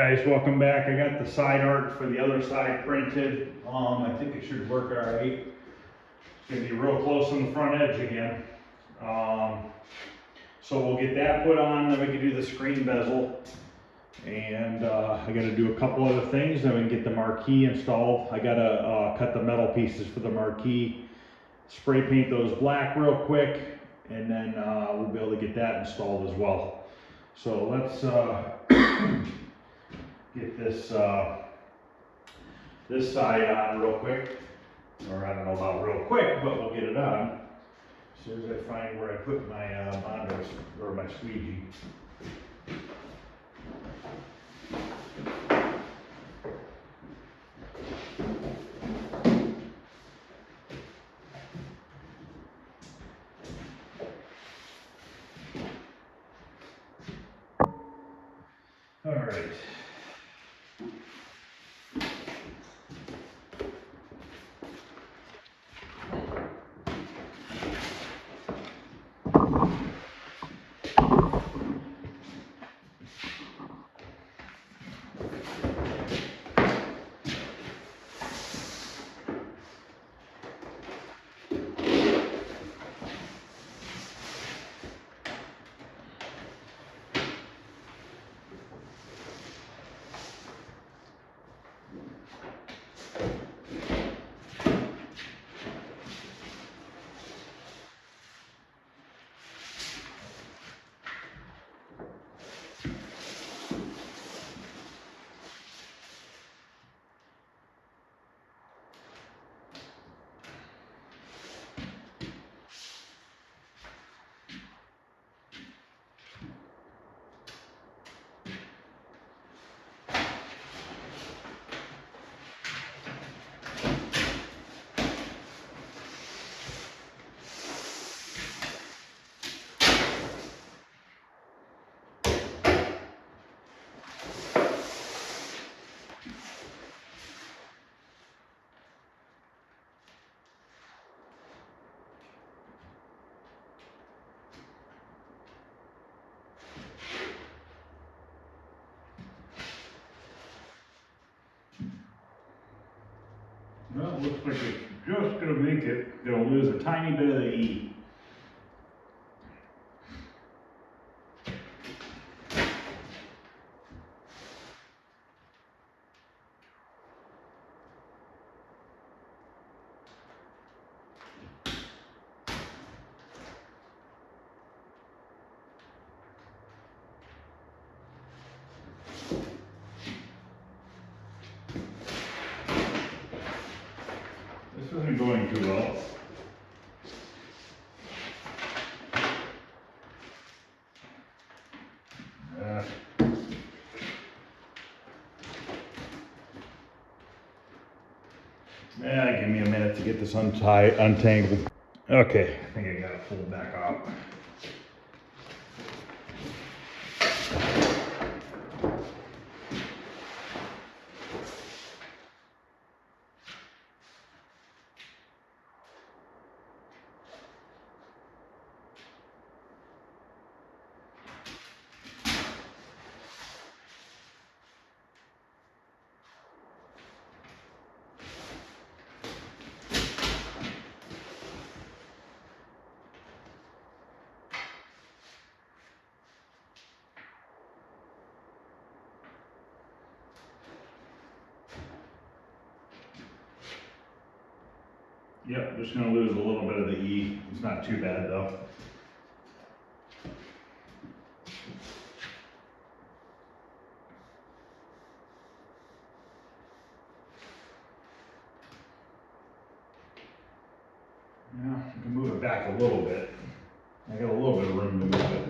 Guys, welcome back. I got the side art for the other side printed. I think it should work all right. It's gonna be real close on the front edge again. So we'll get that put on, then we can do the screen bezel. And I gotta do a couple other things, then we can get the marquee installed. I gotta cut the metal pieces for the marquee, spray paint those black real quick, and then we'll be able to get that installed as well. So let's get this this side on real quick, or I don't know about real quick, but we'll get it on as soon as I find where I put my bonders or my squeegee. All right. Well, it looks like it's just gonna make it. It'll lose a tiny bit of the E. This isn't going too well. Give me a minute to get this untangled. Okay, I think I got it pulled back out. Yep, just gonna lose a little bit of the E. It's not too bad though. Yeah, I can move it back a little bit. I got a little bit of room to move it.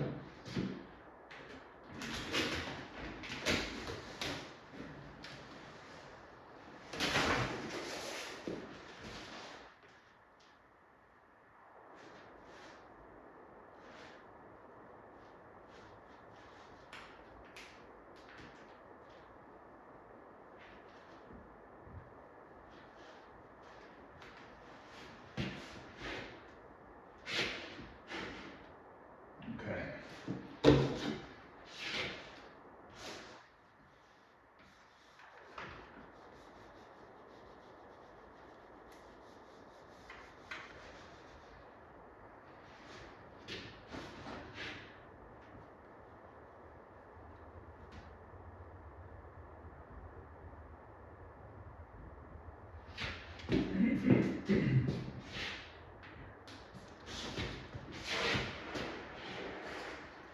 Okay.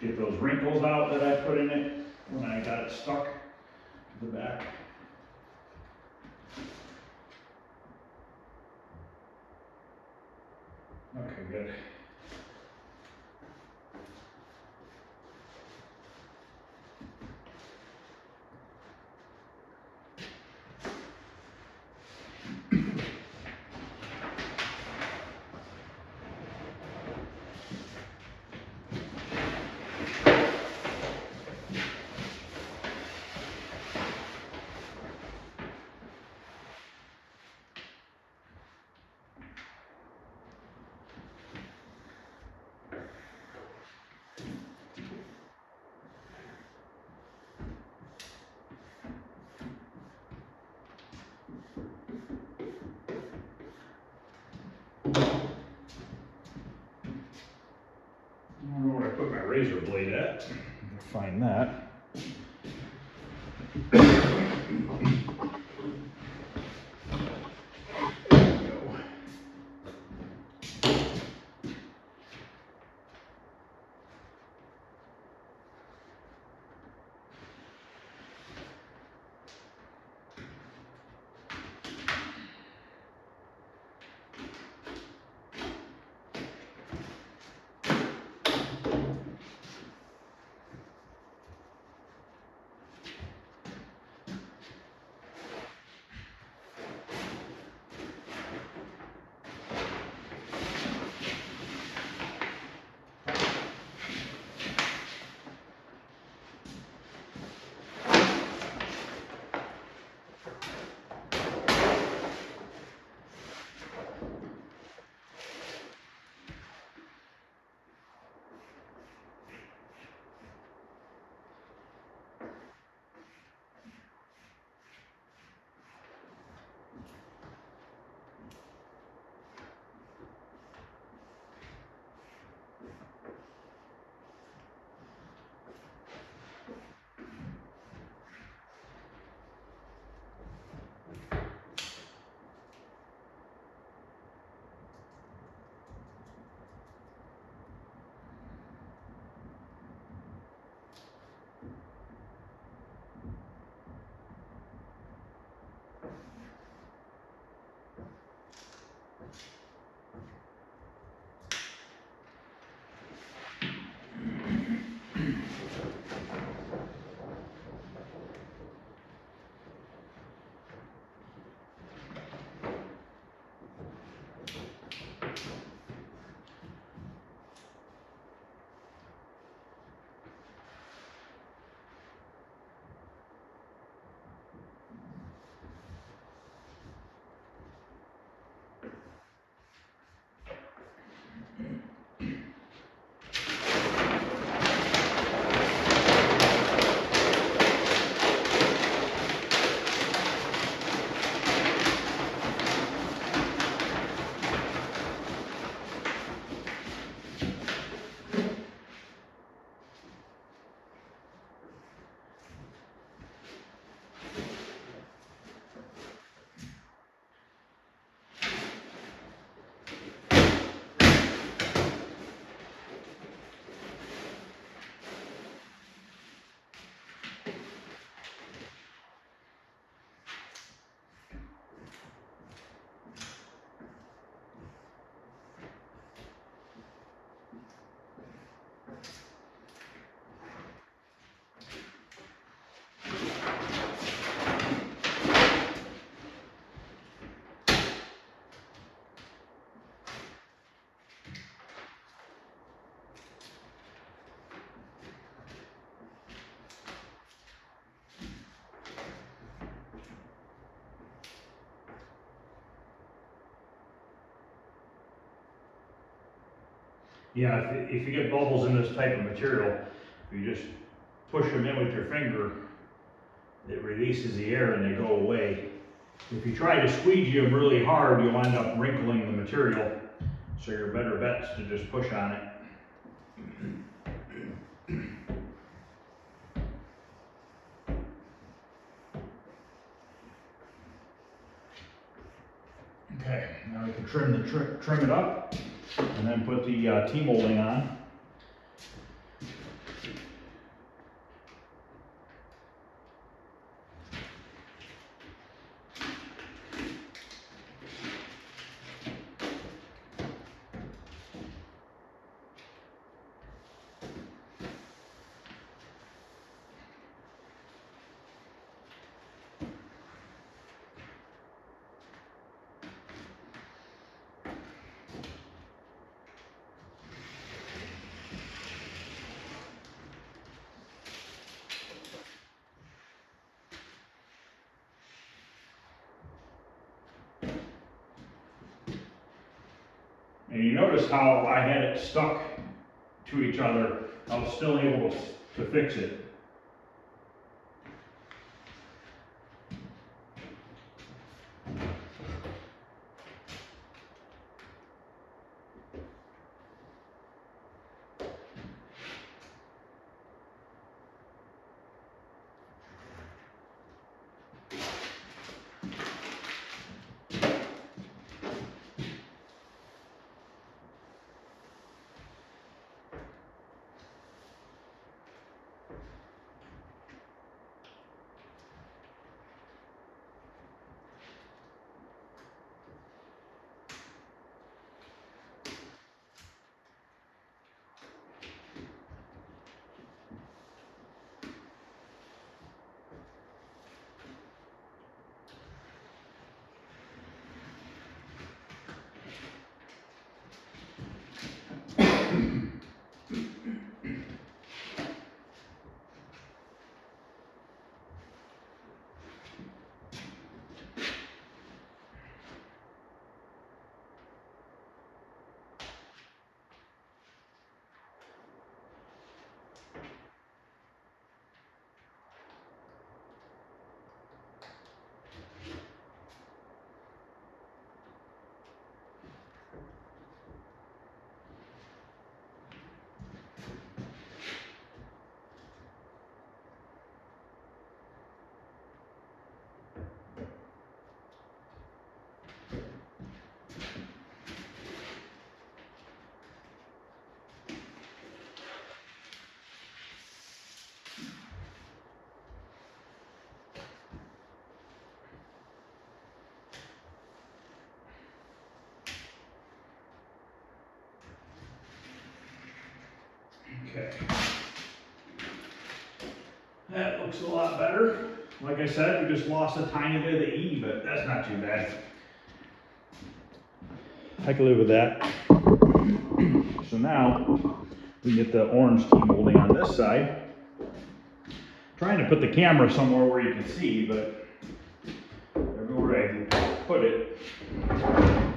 Get those wrinkles out that I put in it when I got it stuck to the back. Okay, good. I don't know where I put my razor blade at. Find that. Yeah, if you get bubbles in this type of material, you just push them in with your finger, it releases the air and they go away. If you try to squeegee them really hard, you'll end up wrinkling the material. So your better bet's to just push on it. trim it up, and then put the T-molding on. And you notice how I had it stuck to each other. I was still able to fix it. Okay. That looks a lot better. Like I said, we just lost a tiny bit of the E, but that's not too bad. I can live with that. So now we get the orange T-molding on this side. Trying to put the camera somewhere where you can see, but everywhere I put it, I'm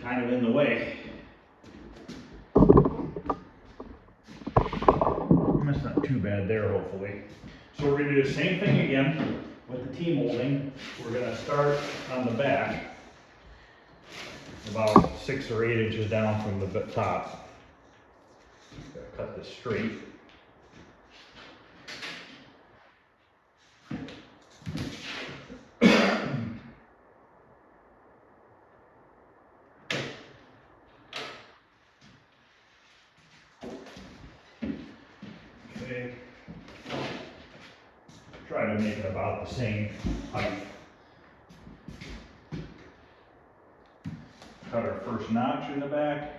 kind of in the way. That's not too bad there, hopefully. So we're gonna do the same thing again with the T-molding. We're gonna start on the back, about 6 or 8 inches down from the top. Gotta cut this straight. Okay. Try to make it about the same height. Cut our first notch in the back.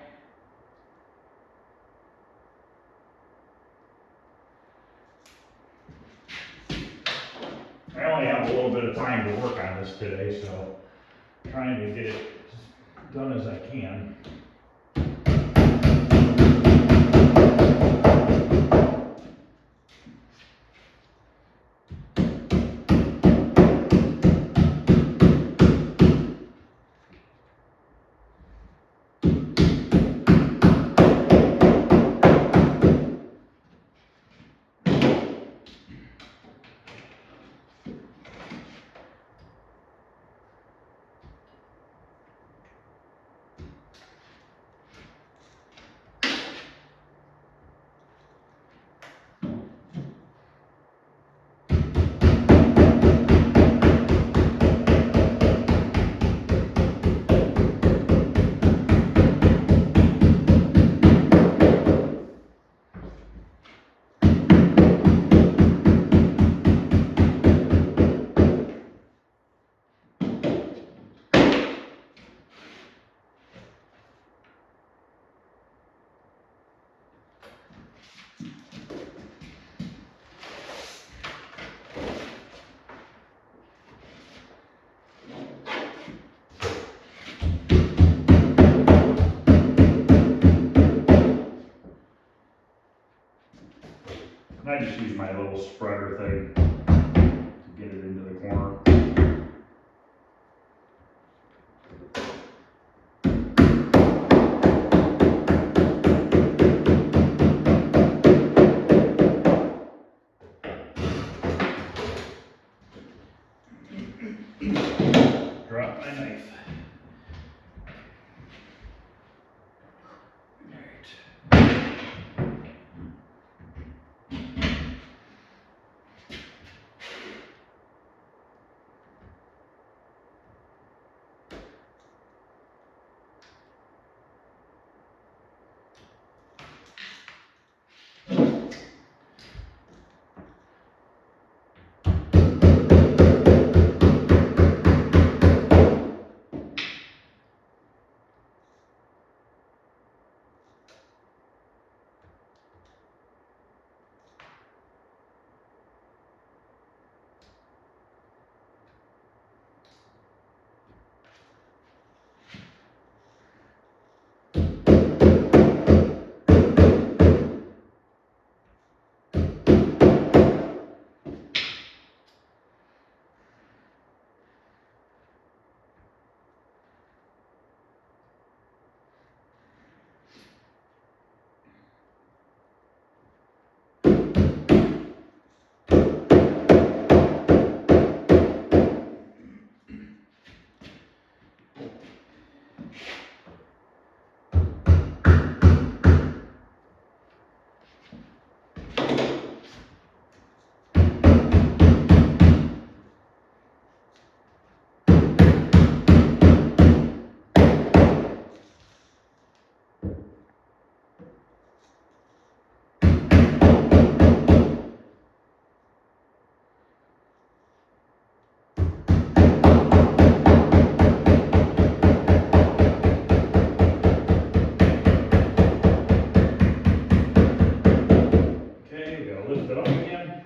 I only have a little bit of time to work on this today, so I'm trying to get it as done as I can. I just use my little spreader thing to get it into the corner. Drop my knife. Lift it up again.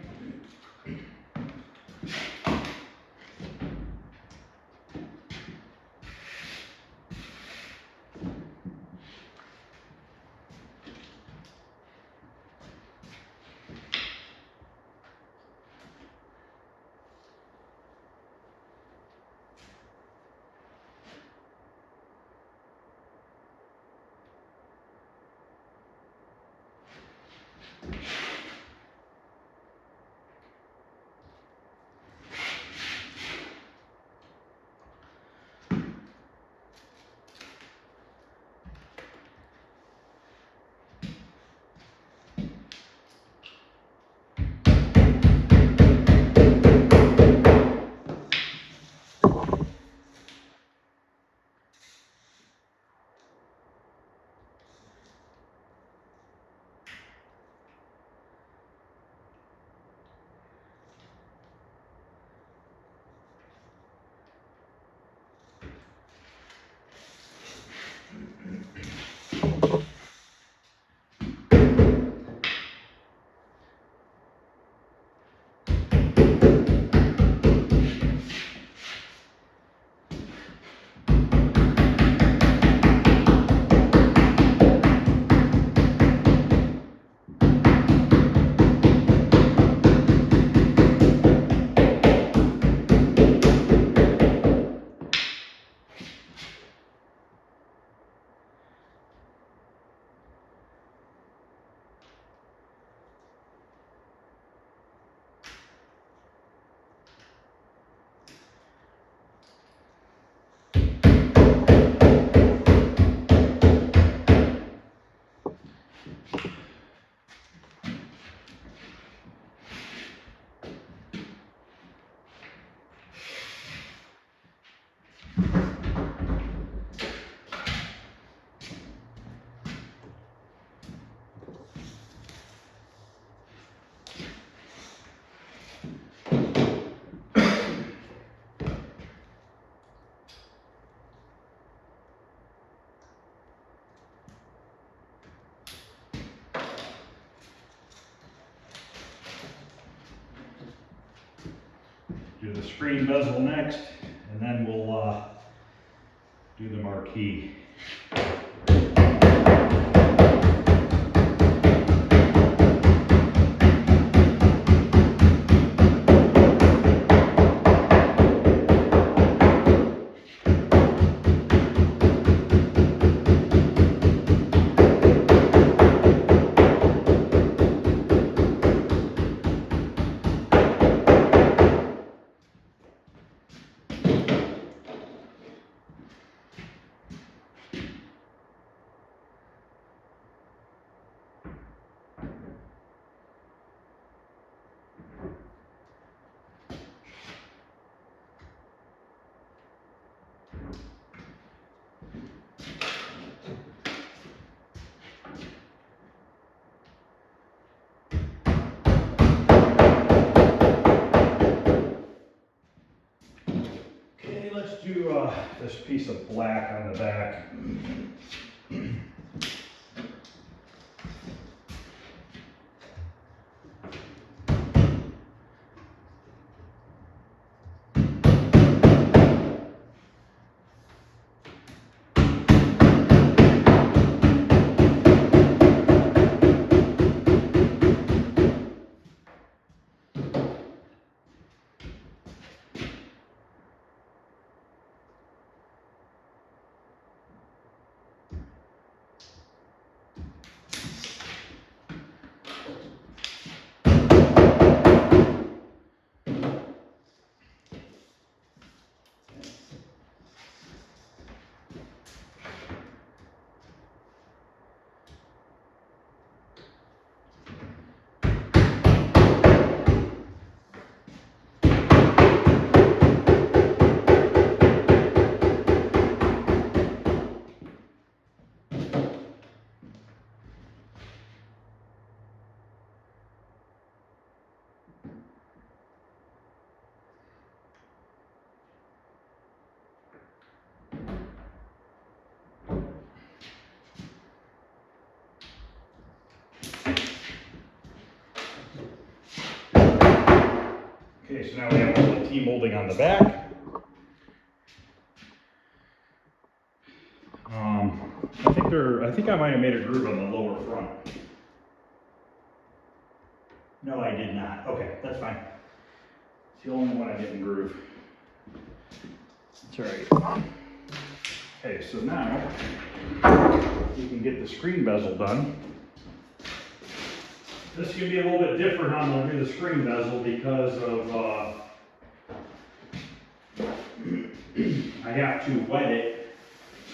Do the screen bezel next, and then we'll do the marquee. this piece of black on the back. Okay, so now we have all the T-molding on the back. I think I might have made a groove on the lower front. No, I did not. Okay, that's fine. It's the only one I didn't groove. That's all right. Okay, so now you can get the screen bezel done. This can be a little bit different on the screen bezel because of I have to wet it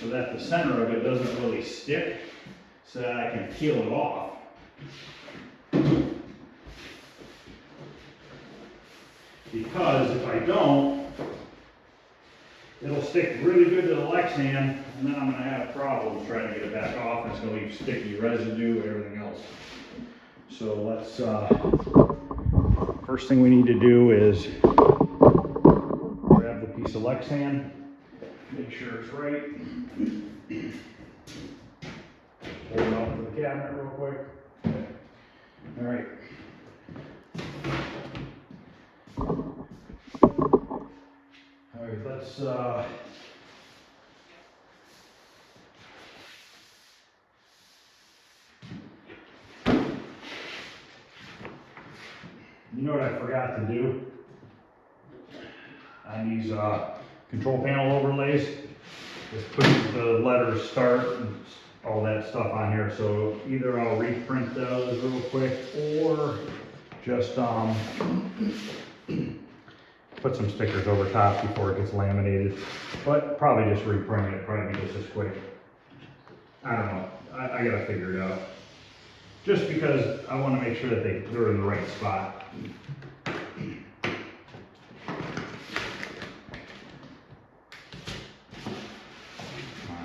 so that the center of it doesn't really stick, so that I can peel it off. Because if I don't, it'll stick really good to the Lexan, and then I'm going to have problems trying to get it back off, and it's going to leave sticky residue and everything else. So let's, first thing we need to do is grab the piece of Lexan, make sure it's right. Hold it off to the cabinet real quick. All right. All right, let's, you know what I forgot to do on these control panel overlays is put the letters start and all that stuff on here. So either I'll reprint those real quick or just put some stickers over top before it gets laminated. But probably just reprint it, probably just as quick. I don't know, I gotta figure it out. Just because I want to make sure that they're in the right spot. Come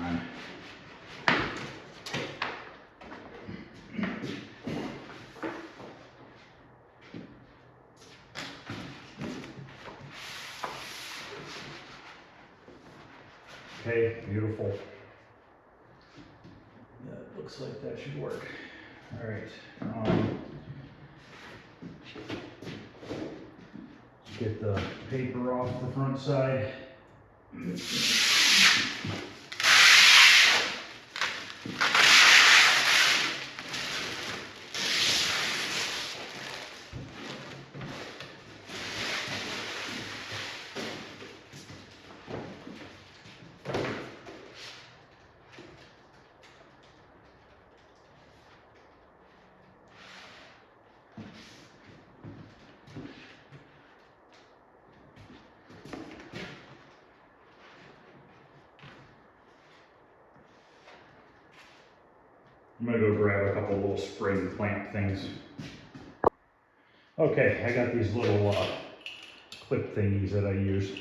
on. Okay, beautiful. That looks like that should work. All right. Get the paper off the front side. I'm gonna go grab a couple little spring clamp things. Okay, I got these little clip thingies that I use.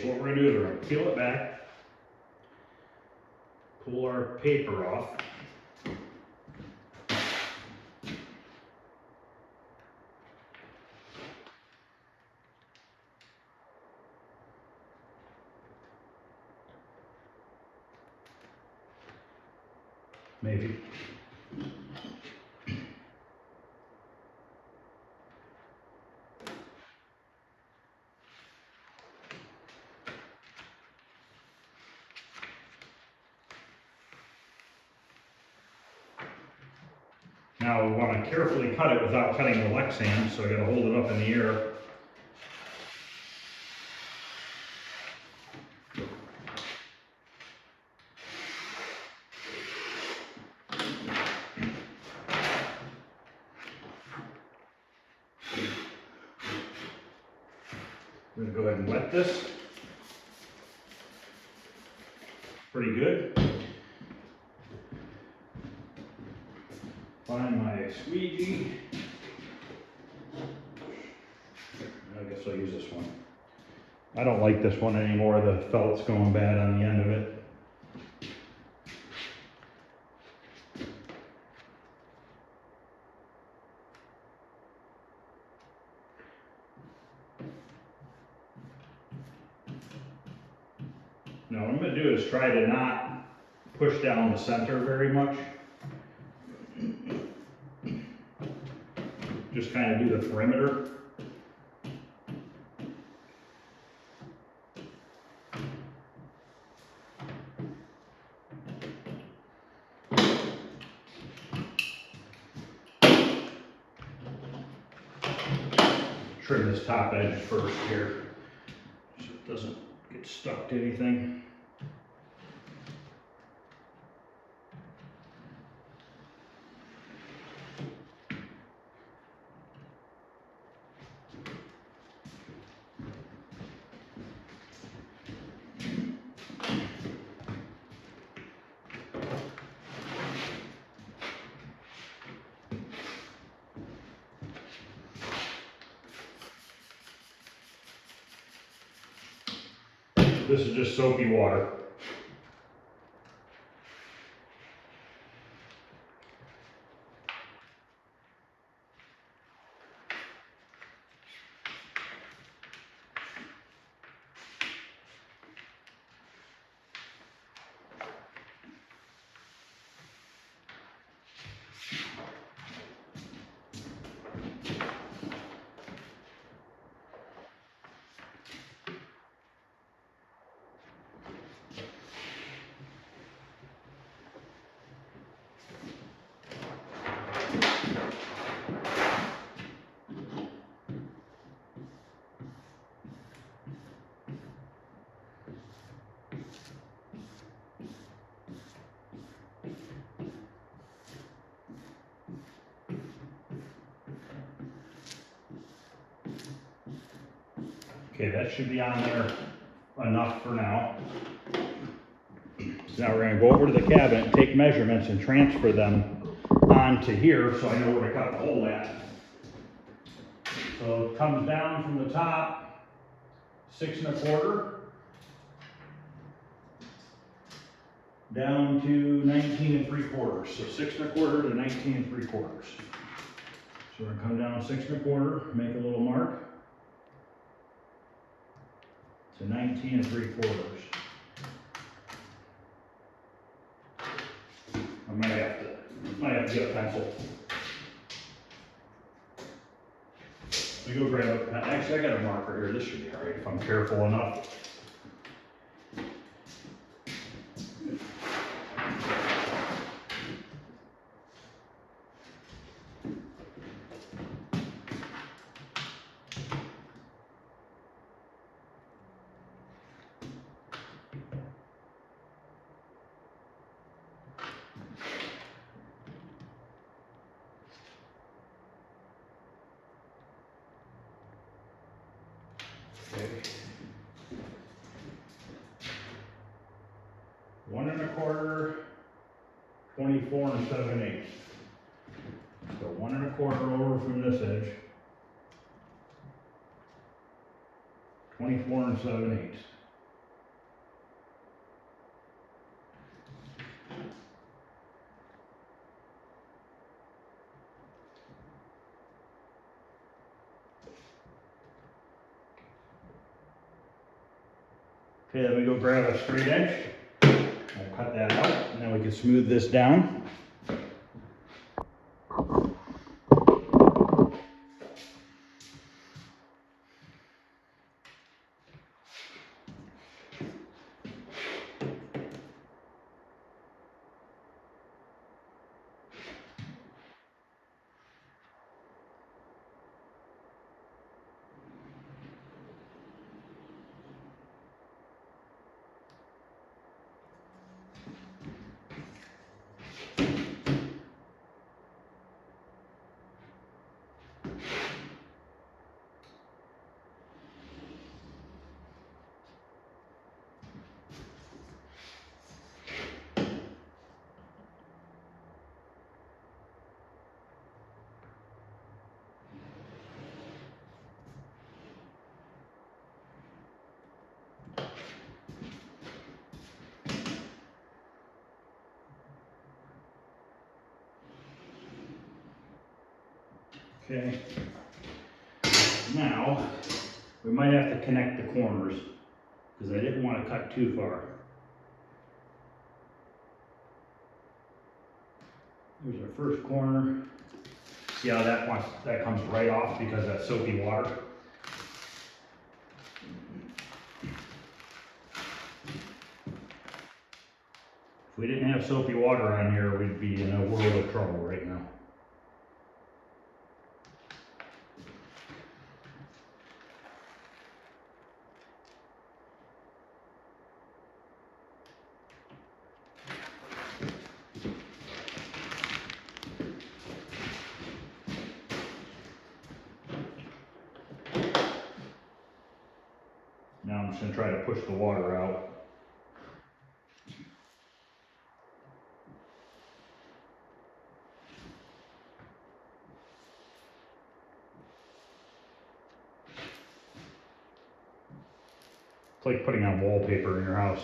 so what we're gonna do is we're gonna peel it back, pull our paper off. Maybe. Now we want to carefully cut it without cutting the Lexan, so I got to hold it up in the air. I'm going to go ahead and wet this. Pretty good. Find my squeegee. I guess I'll use this one. I don't like this one anymore. The felt's going bad on the end of it. Now what I'm going to do is try to not push down the center very much. Just kind of do the perimeter. Trim this top edge first here, so it doesn't get stuck to anything. This is just soapy water. Okay, that should be on there enough for now. So now we're going to go over to the cabinet, take measurements, and transfer them onto here so I know where to cut the hole at. So it comes down from the top, 6 1/4, down to 19 3/4. So 6 1/4 to 19 3/4. So we're going to come down 6 1/4, make a little mark. To 19 3/4. I might have to get a pencil. Let me go grab a pen. Actually, I got a marker here. This should be all right if I'm careful enough. Okay. 1 1/4, 24 7/8. So 1 1/4 over from this edge. 24 7/8. Okay, then we go grab a straight edge. I'll cut that out, and then we can smooth this down. Okay, now we might have to connect the corners because I didn't want to cut too far. Here's our first corner. See how that comes right off because of that soapy water. If we didn't have soapy water on here, we'd be in a world of trouble right now. Now I'm just going to try to push the water out. It's like putting on wallpaper in your house.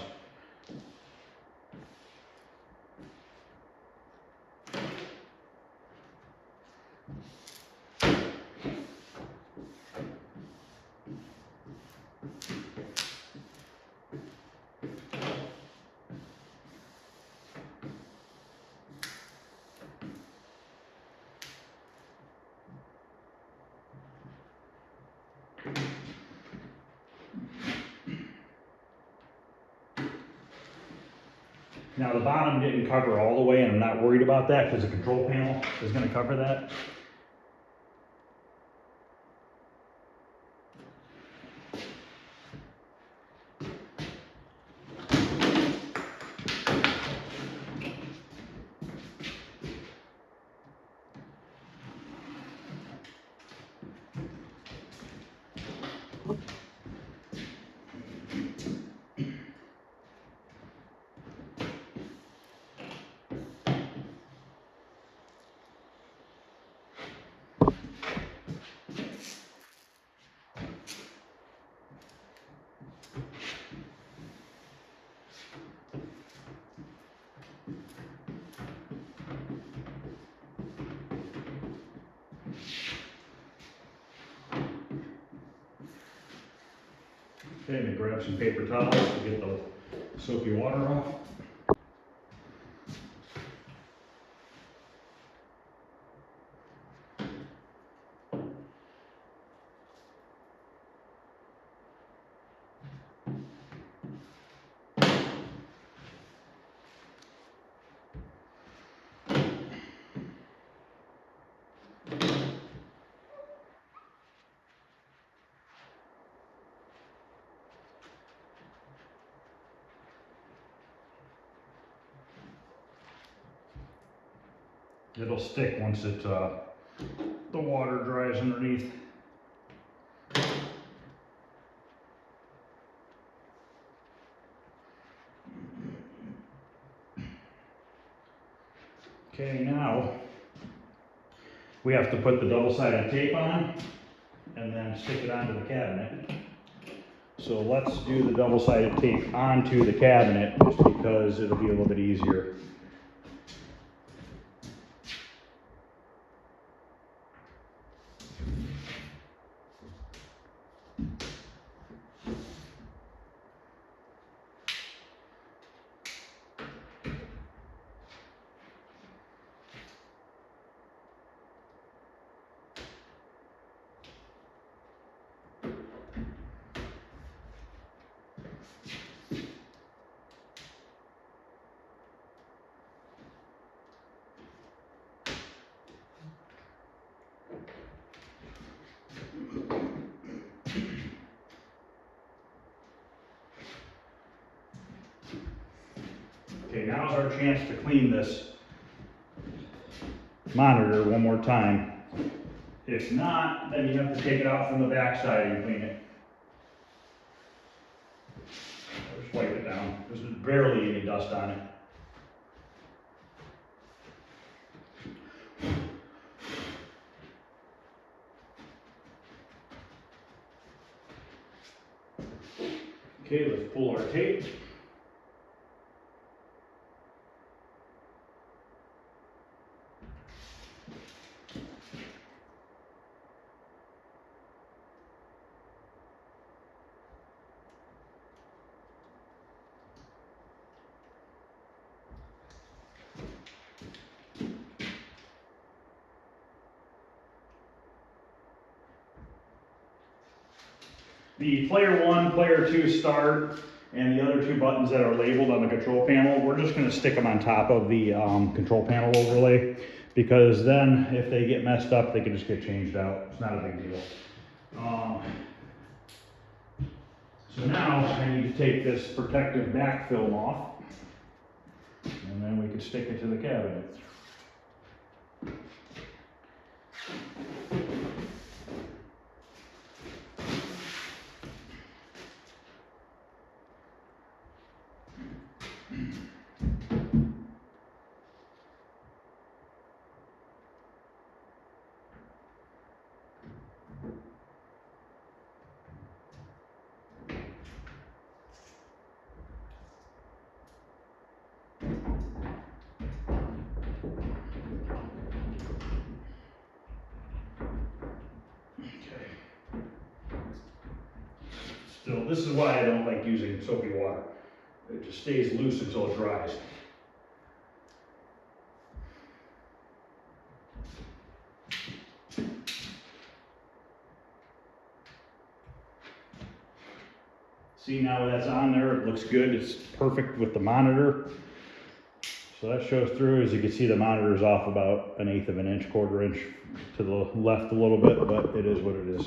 Now the bottom didn't cover all the way, and I'm not worried about that because the control panel is going to cover that. Okay, I'm going to grab some paper towels to get the soapy water off. It'll stick once the water dries underneath. Okay, now we have to put the double-sided tape on and then stick it onto the cabinet. So let's do the double-sided tape onto the cabinet just because it'll be a little bit easier. Okay, now's our chance to clean this monitor one more time. If not, then you have to take it out from the back side and clean it. Just wipe it down. There's barely any dust on it. Okay, let's pull our tape. The player 1, player 2 start, and the other 2 buttons that are labeled on the control panel, we're just going to stick them on top of the control panel overlay, because then if they get messed up, they can just get changed out. It's not a big deal. So now I need to take this protective back film off, and then we can stick it to the cabinet. Still, this is why I don't like using soapy water. It just stays loose until it dries. See, now that's on there, it looks good. It's perfect with the monitor. So that shows through. As you can see, the monitor is off about 1/8 of an inch, 1/4 inch to the left a little bit, but it is what it is.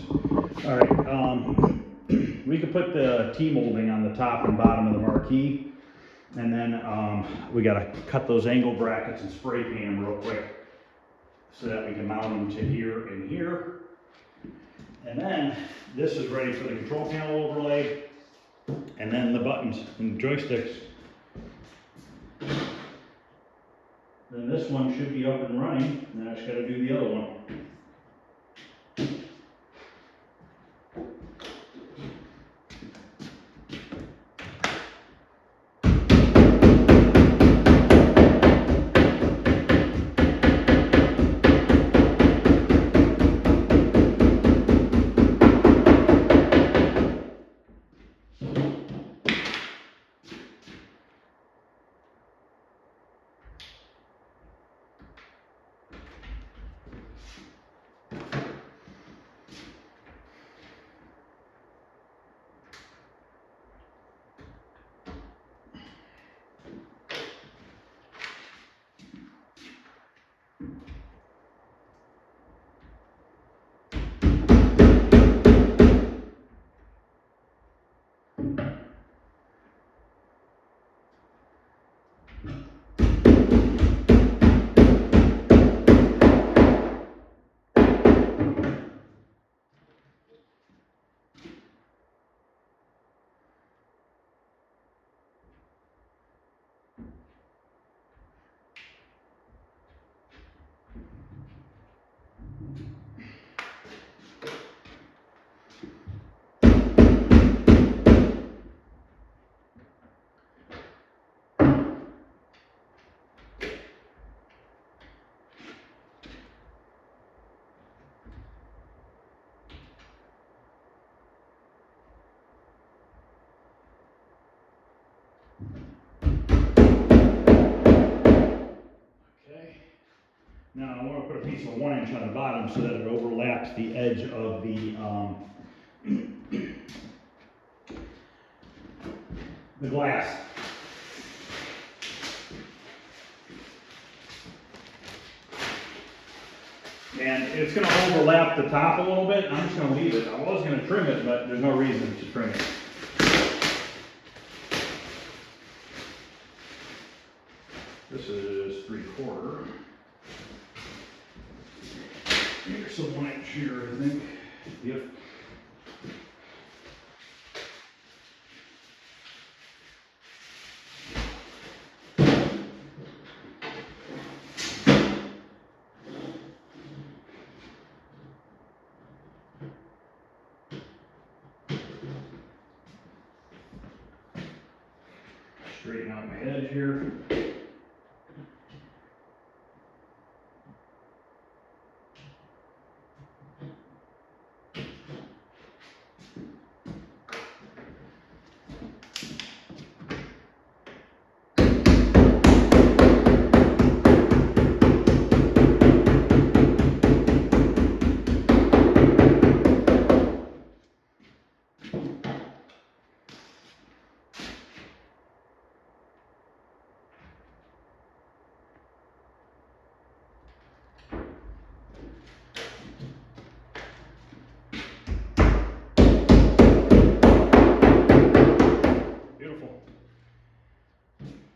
All right. We could put the T-molding on the top and bottom of the Marquee, and then we got to cut those angle brackets and spray paint them real quick so that we can mount them to here and here. And then this is ready for the control panel overlay, and then the buttons and the joysticks. Then this one should be up and running, and then I just got to do the other one. Now I want to put a piece of 1 inch on the bottom so that it overlaps the edge of the glass. And it's going to overlap the top a little bit. I'm just going to leave it. I was going to trim it, but there's no reason to trim it. This is 3/4. Here's some 1-inch here, I think. Yep. Straighten out my edge here.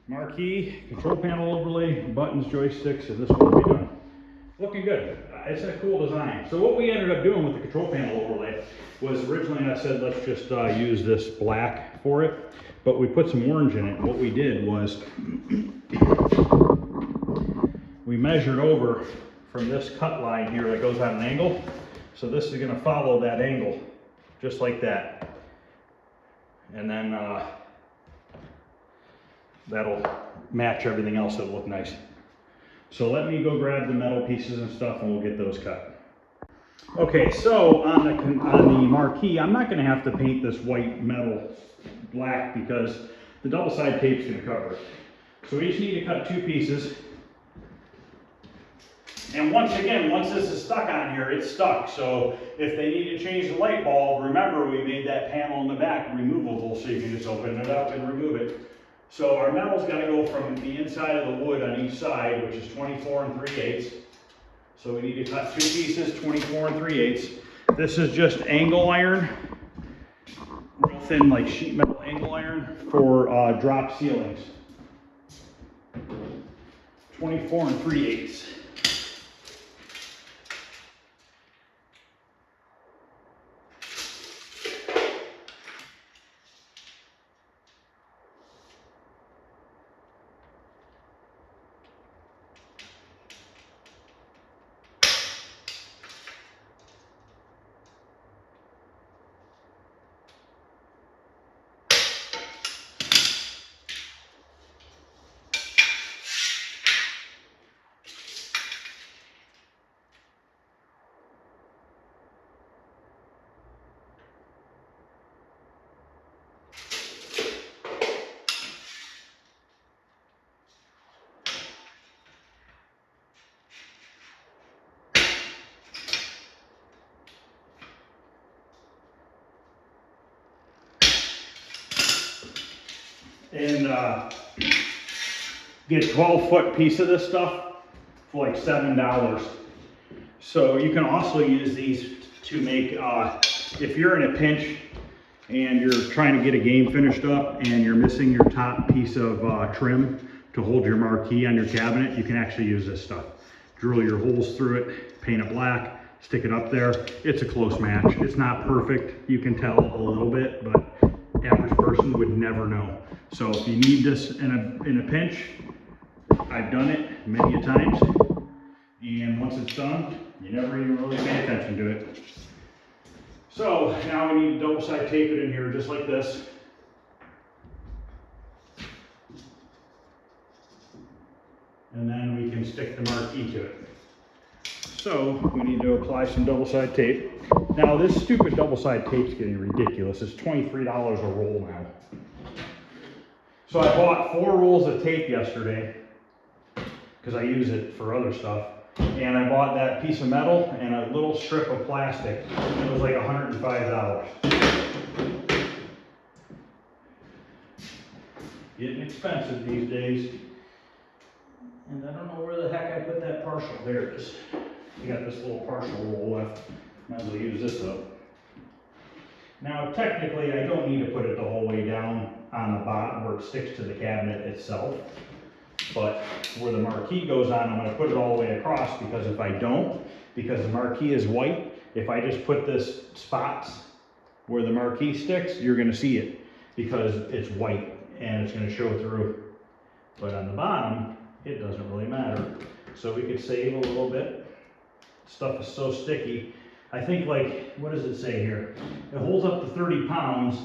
Marquee, control panel overlay, buttons, joysticks, and this will be done. Looking good. It's a cool design. So what we ended up doing with the control panel overlay was originally I said let's just use this black for it, but we put some orange in it. What we did was we measured over from this cut line here that goes on an angle. So this is going to follow that angle, just like that. And then that'll match everything else. It'll look nice. So let me go grab the metal pieces and stuff and we'll get those cut. Okay, so on the Marquee, I'm not going to have to paint this white metal black because the double side tape's going to cover it. So we just need to cut 2 pieces. And once this is stuck on here, it's stuck. So if they need to change the light bulb, remember we made that panel in the back removable so you can just open it up and remove it. So our metal's got to go from the inside of the wood on each side, which is 24 3/8. So we need to cut 2 pieces, 24 3/8. This is just angle iron, real thin like sheet metal angle iron for drop ceilings. 24 3/8. And get a 12-foot piece of this stuff for like $7. So you can also use these to make, if you're in a pinch and you're trying to get a game finished up and you're missing your top piece of trim to hold your Marquee on your cabinet, you can actually use this stuff. Drill your holes through it, paint it black, stick it up there. It's a close match. It's not perfect. You can tell a little bit, but average person would never know. So if you need this in a pinch, I've done it many a times. And once it's done, you never even really pay attention to it. So now we need to double side tape it in here just like this. And then we can stick the Marquee to it. So we need to apply some double side tape. Now this stupid double side tape's getting ridiculous. It's $23 a roll now. So I bought 4 rolls of tape yesterday because I use it for other stuff. And I bought that piece of metal and a little strip of plastic. It was like $105. Getting expensive these days. And I don't know where the heck I put that partial. There it is. I got this little partial roll left. Might as well use this up. Now technically I don't need to put it the whole way down on the bottom where it sticks to the cabinet itself. But where the marquee goes on, I'm gonna put it all the way across, because if I don't, because the marquee is white, if I just put this spots where the marquee sticks, you're gonna see it, because it's white and it's gonna show through. But on the bottom, it doesn't really matter. So we could save a little bit. Stuff is so sticky. I think, like, what does it say here? It holds up to 30 pounds,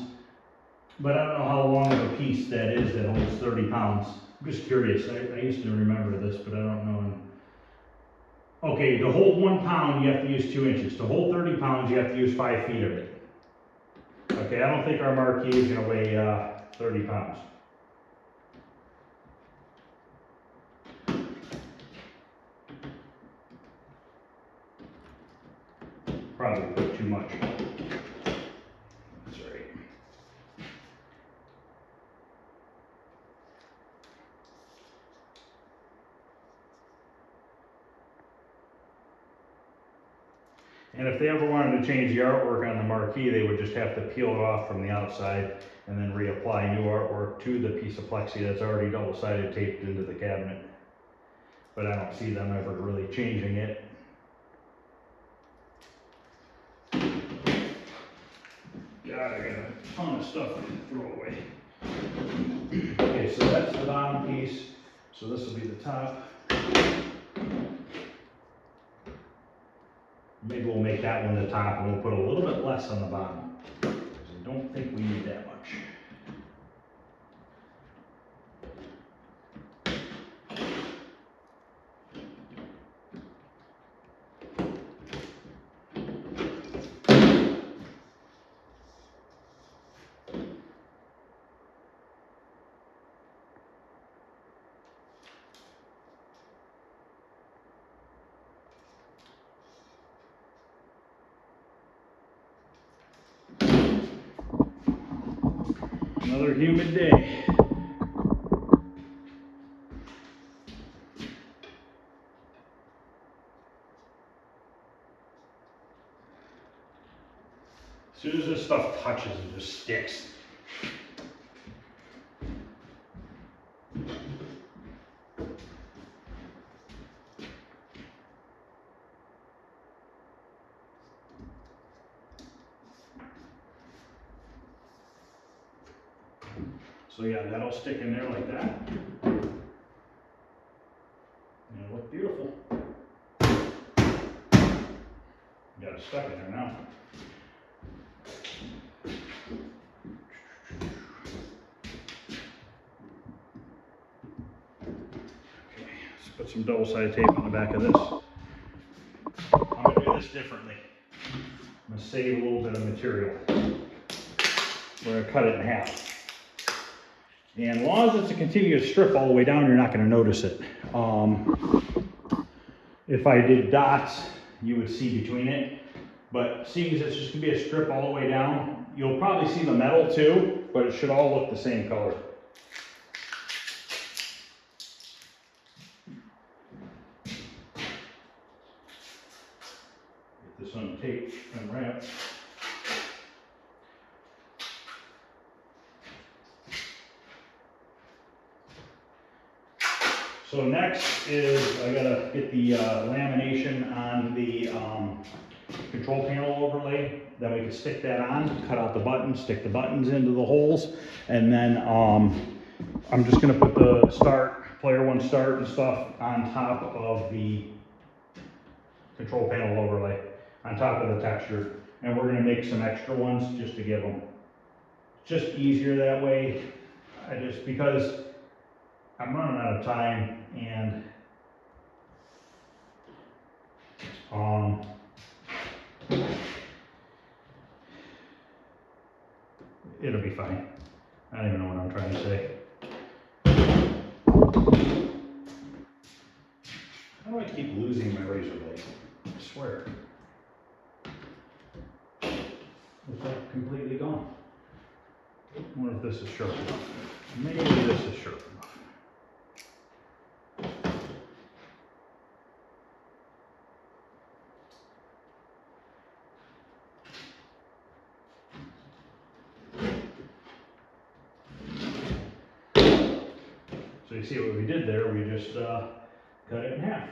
but I don't know how long of a piece that is that holds 30 pounds. I'm just curious. I used to remember this, but I don't know. Okay, to hold 1 pound, you have to use 2 inches. To hold 30 pounds, you have to use 5 feet of it. Okay, I don't think our marquee is gonna weigh 30 pounds. Probably a bit too much. That's right. And if they ever wanted to change the artwork on the marquee, they would just have to peel it off from the outside and then reapply new artwork to the piece of plexi that's already double-sided taped into the cabinet. But I don't see them ever really changing it. God, I got a ton of stuff to throw away. Okay, so that's the bottom piece. So this will be the top. Maybe we'll make that one the top and we'll put a little bit less on the bottom, because I don't think we need that much. Another humid day. As soon as this stuff touches, it just sticks. So yeah, that'll stick in there like that. And it'll look beautiful. Got it stuck in there now. Okay, let's put some double-sided tape on the back of this. I'm gonna do this differently. I'm gonna save a little bit of material. We're gonna cut it in half. And as long as it's a continuous strip all the way down, you're not gonna notice it. If I did dots, you would see between it. But seeing as it's just gonna be a strip all the way down, you'll probably see the metal too, but it should all look the same color. Get this untaped and wrapped. So next is I gotta get the lamination on the control panel overlay. Then we can stick that on, cut out the buttons, stick the buttons into the holes, and then I'm just gonna put the player one start and stuff on top of the control panel overlay, on top of the texture. And we're gonna make some extra ones just to give them, just easier that way. Because I'm running out of time, and it'll be fine. I don't even know what I'm trying to say. How do I keep losing my razor blade? I swear. It's like completely gone. I wonder if this is sharp enough. Maybe this is sharp enough. So you see what we did there. We just cut it in half.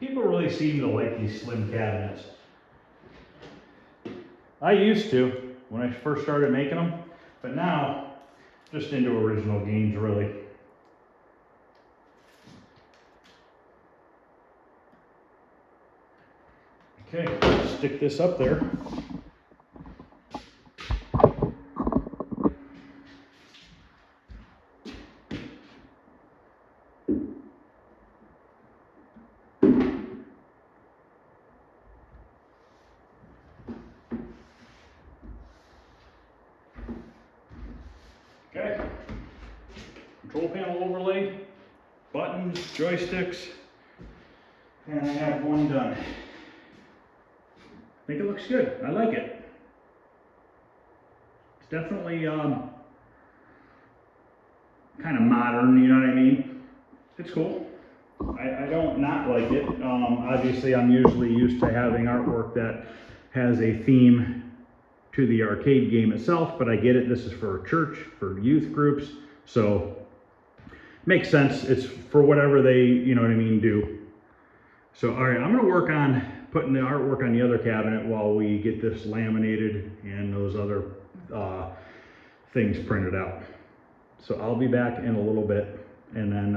People really seem to like these slim cabinets. I used to when I first started making them, but now just into original games really. Okay, stick this up there. Okay, control panel overlay, buttons, joysticks, and I have one done. I think it looks good. I like it. It's definitely kind of modern, you know what I mean? It's cool. I don't not like it. Obviously, I'm usually used to having artwork that has a theme to the arcade game itself, but I get it. This is for church, for youth groups, so makes sense. It's for whatever they, you know what I mean, do. So, all right, I'm gonna work on putting the artwork on the other cabinet while we get this laminated and those other things printed out. So I'll be back in a little bit, and then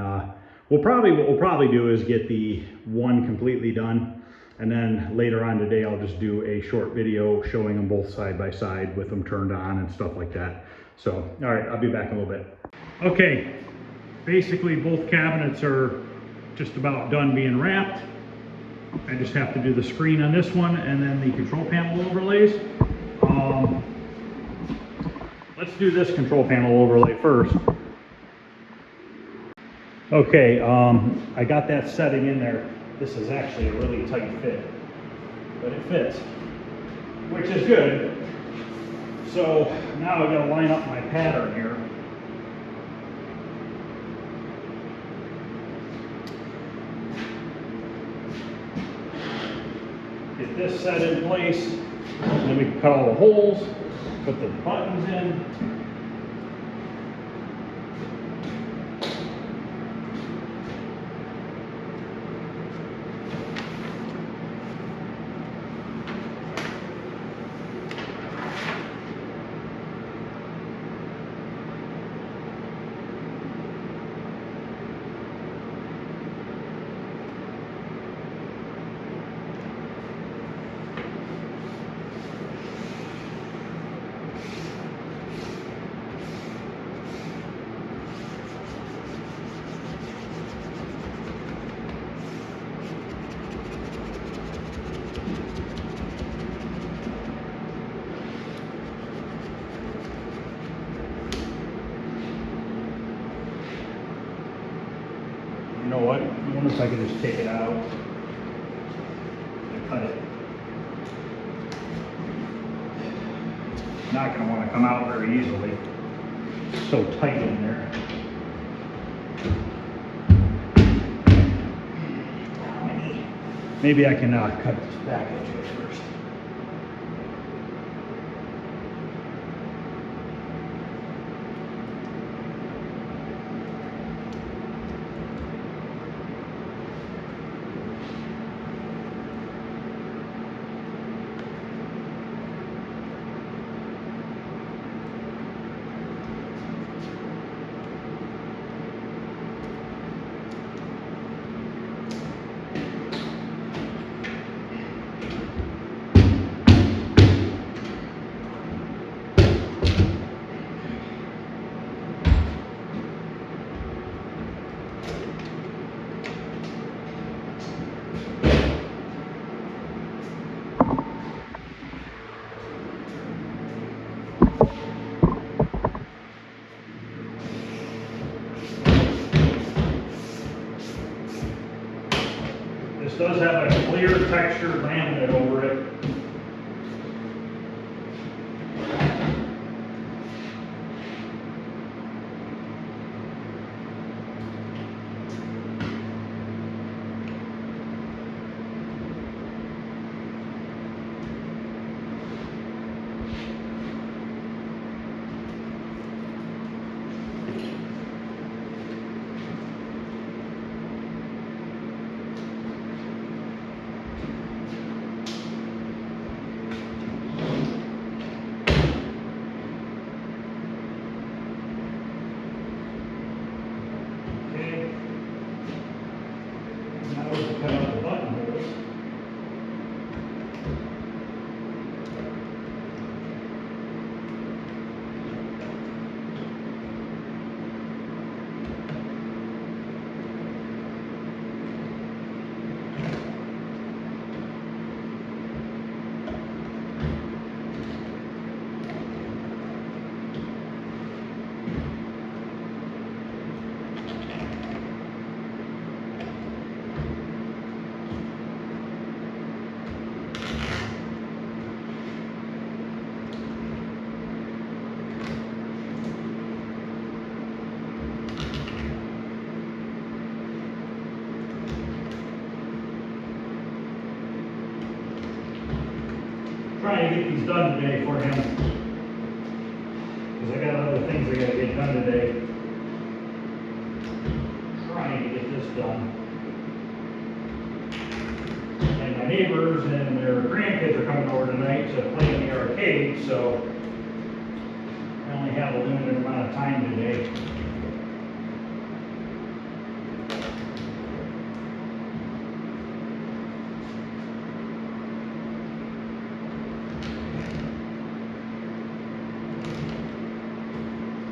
what we'll probably do is get the one completely done, and then later on today I'll just do a short video showing them both side by side with them turned on and stuff like that. So, all right, I'll be back in a little bit. Okay, basically both cabinets are just about done being wrapped. I just have to do the screen on this one and then the control panel overlays. Let's do this control panel overlay first. Okay, I got that setting in there. This is actually a really tight fit, but it fits, which is good. So now I gotta line up my pattern here. Get this set in place, then we can cut all the holes, put the buttons in. You know what? I wonder if I can just take it out and cut it. Not going to want to come out very easily. It's so tight in there. Maybe I can cut this back edge first. This does have a clear textured laminate over it. trying to get these done today for him, because I got other things I gotta get done today. Trying to get this done. And my neighbors and their grandkids are coming over tonight to play in the arcade, so I only have a limited amount of time today.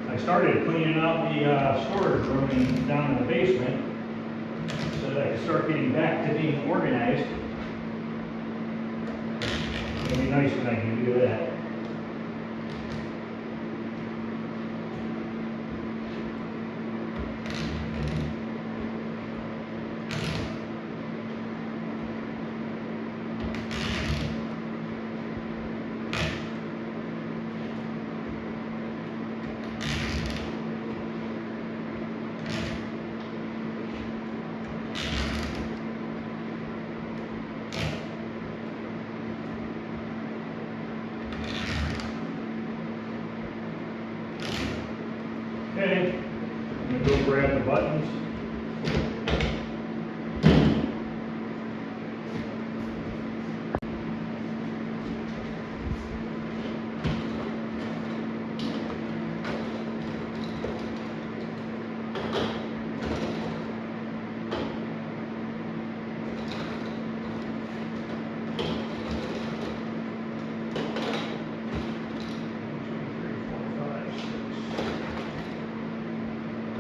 I started cleaning out the storage room down in the basement so that I could start getting back to being organized. It'll be nice when I can do that. Okay, I'm going to go grab the buttons.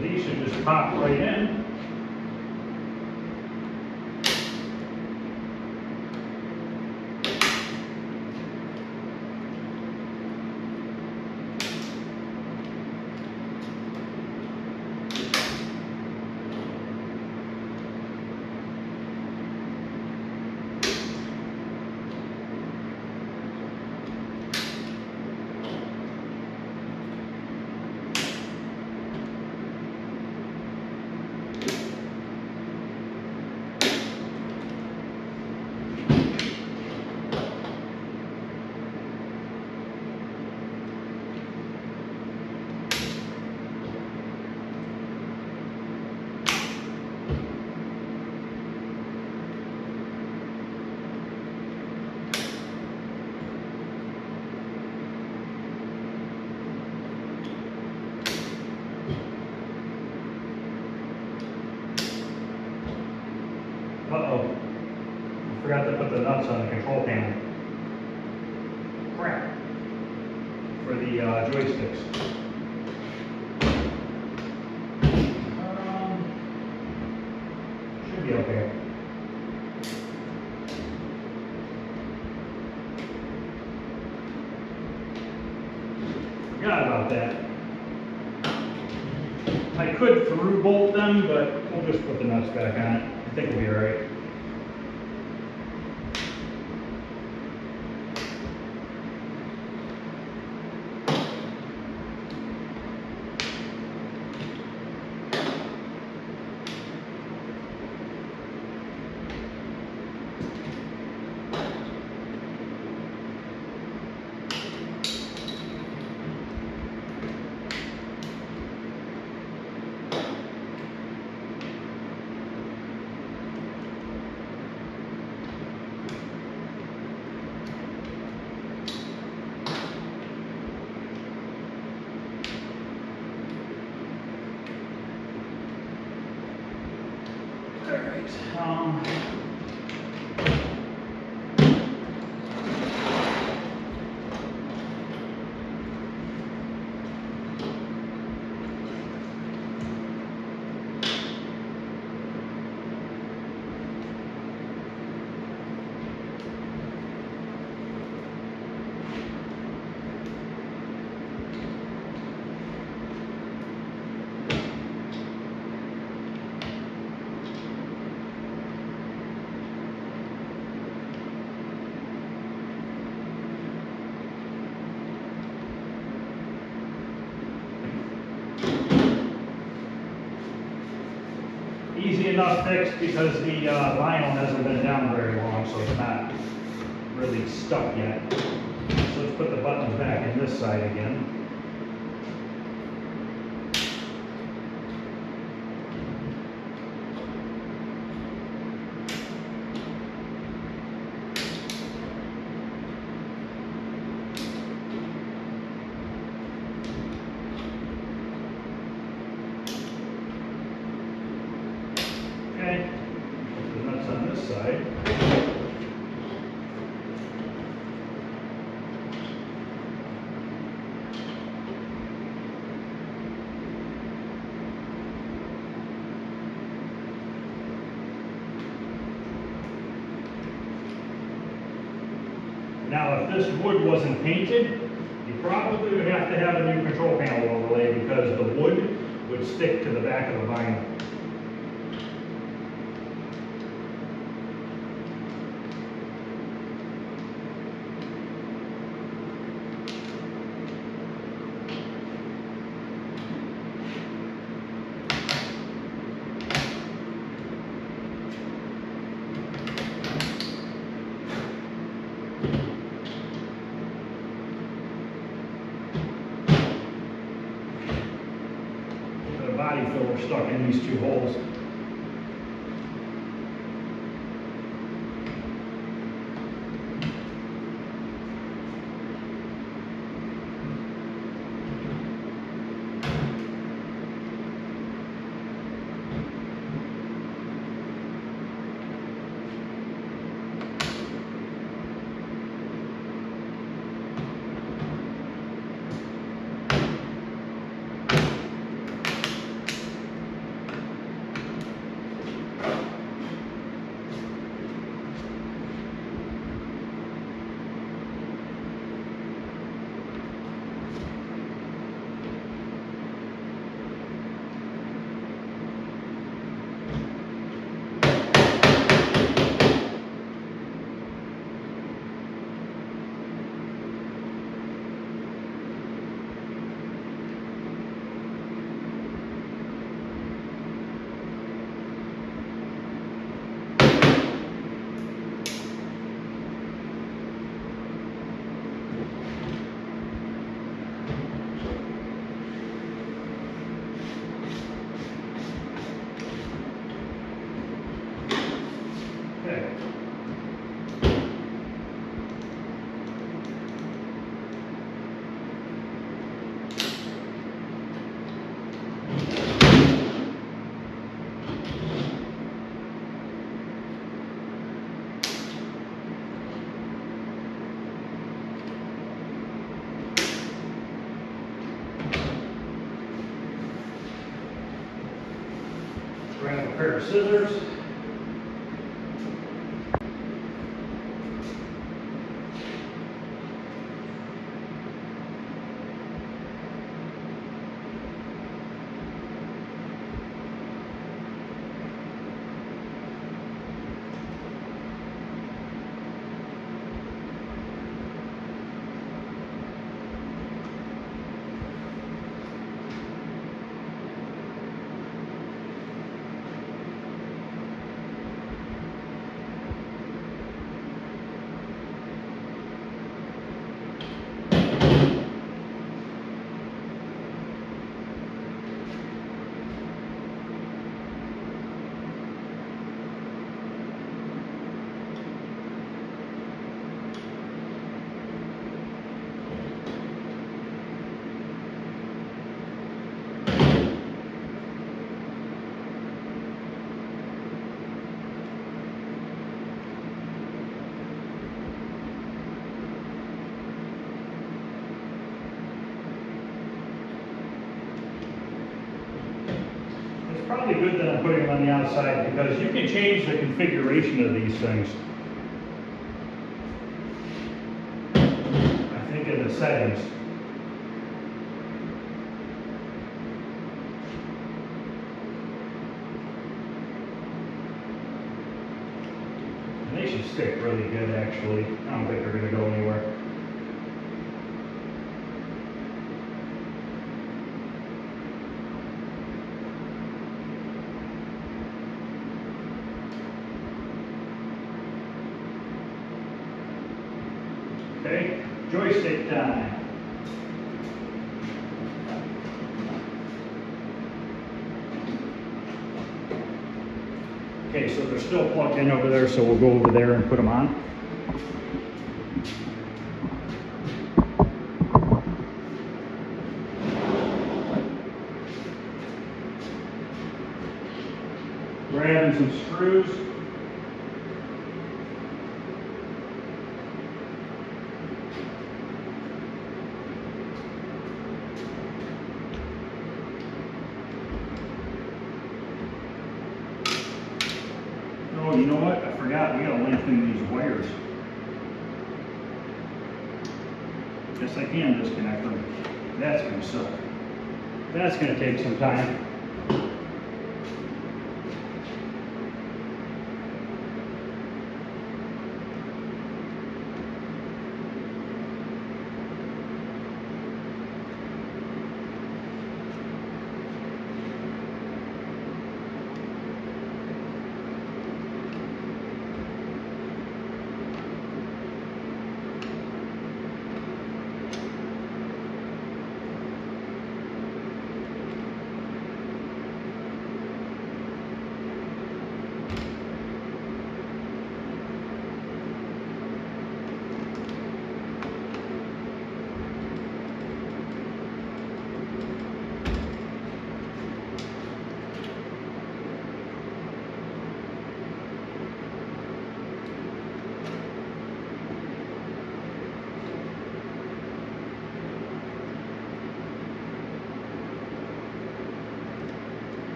These should just pop right in. Uh-oh, I forgot to put the nuts on the control panel. Crap. For the joysticks. Should be okay. Forgot about that. I could through bolt them, but we'll just put the nuts back on it. I think we'll be alright. Alright, easy enough fixed because the vinyl hasn't been down very long, so it's not really stuck yet. So let's put the buttons back in this side again. Okay, put the nuts on this side. Now, if this wood wasn't painted, you probably would have to have a new control panel overlay because the wood would stick to the back of the vinyl. The body filler stuck in these two holes. Okay. Grab a pair of scissors. Probably good that I'm putting them on the outside because you can change the configuration of these things. I think in the settings. And they should stick really good actually. I don't think they're going to go anywhere. Okay, joystick time. Okay, so they're still plugged in over there, so we'll go over there and put them on. Grabbing some screws. Oh, you know what? I forgot. We gotta lengthen these wires. Guess I can disconnect them. That's gonna suck. That's gonna take some time.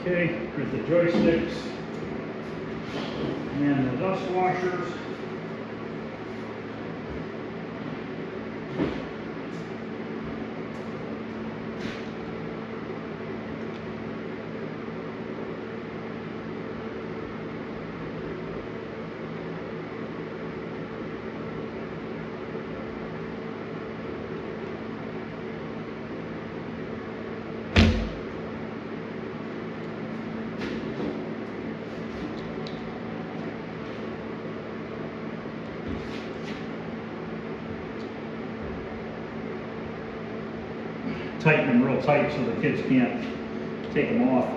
Okay, with the joysticks and the dust washers. Tighten them real tight so the kids can't take them off.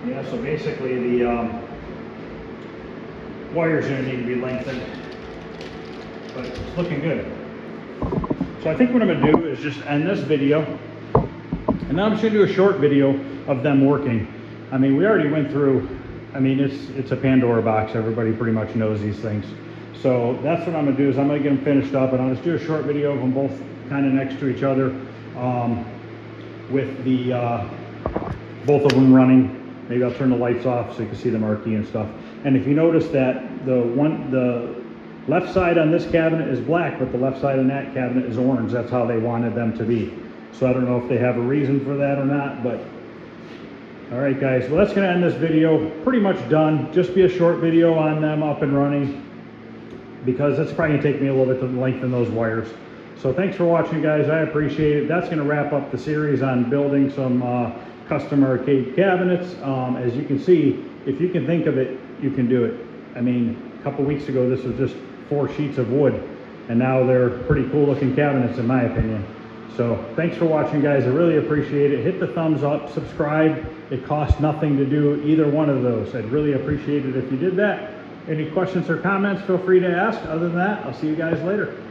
Yeah, so basically the wires are going to need to be lengthened, but it's looking good. So I think what I'm going to do is just end this video, and then I'm just going to do a short video of them working. I mean, we already went through, I mean, it's a Pandora box. Everybody pretty much knows these things. So that's what I'm going to do, is I'm going to get them finished up, and I'll just do a short video of them both kind of next to each other with the both of them running. Maybe I'll turn the lights off so you can see the marquee and stuff. And if you notice that the left side on this cabinet is black, but the left side on that cabinet is orange. That's how they wanted them to be. So I don't know if they have a reason for that or not, but all right, guys. Well, that's going to end this video. Pretty much done. Just be a short video on them up and running, because it's probably going to take me a little bit to lengthen those wires. So thanks for watching, guys. I appreciate it. That's going to wrap up the series on building some custom arcade cabinets. As you can see, if you can think of it, you can do it. I mean, a couple weeks ago, this was just 4 sheets of wood, and now they're pretty cool looking cabinets in my opinion. So thanks for watching, guys. I really appreciate it. Hit the thumbs up, subscribe. It costs nothing to do either one of those. I'd really appreciate it if you did that. Any questions or comments, feel free to ask. Other than that, I'll see you guys later.